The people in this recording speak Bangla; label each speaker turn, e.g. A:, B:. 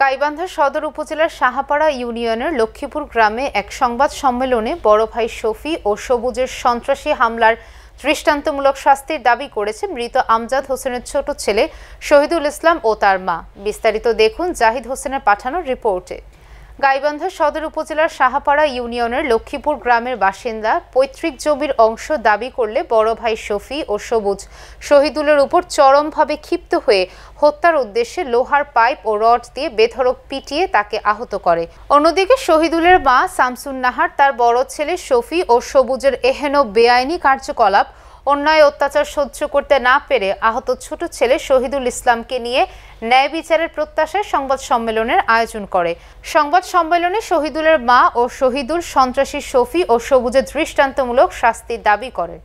A: গাইবান্ধা সদর উপজেলার সাহাপাড়া ইউনিয়নের লক্ষ্মীপুর গ্রামে এক সংবাদ সম্মেলনে বড় ভাই শফি ও সবুজের সন্ত্রাসী হামলার দৃষ্টান্তমূলক শাস্তির দাবি করেছে মৃত আমজাদ হোসেনের ছোট ছেলে শহীদুল ইসলাম ও তার মা। বিস্তারিত দেখুন জাহিদ হোসেনের পাঠানো রিপোর্টে। গাইবান্ধা সদর উপজেলার সাহাপাড়া ইউনিয়নের লক্ষ্মীপুর গ্রামের বাসিন্দা পৈতৃক জমির অংশ দাবি করলে বড় ভাই শফি ও সবুজ শহীদুলের উপর চরমভাবে ক্ষিপ্ত হয়ে হত্যার উদ্দেশ্যে লোহার পাইপ ও রড দিয়ে বেধড়ক পিটিয়ে তাকে আহত করে। অন্যদিকে শহীদুলের মা শামসুন নাহার তার বড় ছেলে শফি ও সবুজের এহেন বেআইনি কার্যকলাপ অন্যায় অত্যাচার সহ্য করতে না পেরে আহত ছোট ছেলে শহীদুল ইসলামকে নিয়ে ন্যায় বিচারের প্রত্যাশায় সংবাদ সম্মেলনের আয়োজন করে। সংবাদ সম্মেলনে শহীদুলের মা ও শহীদুল সন্ত্রাসী শফি ও সবুজের দৃষ্টান্তমূলক শাস্তির দাবি করে।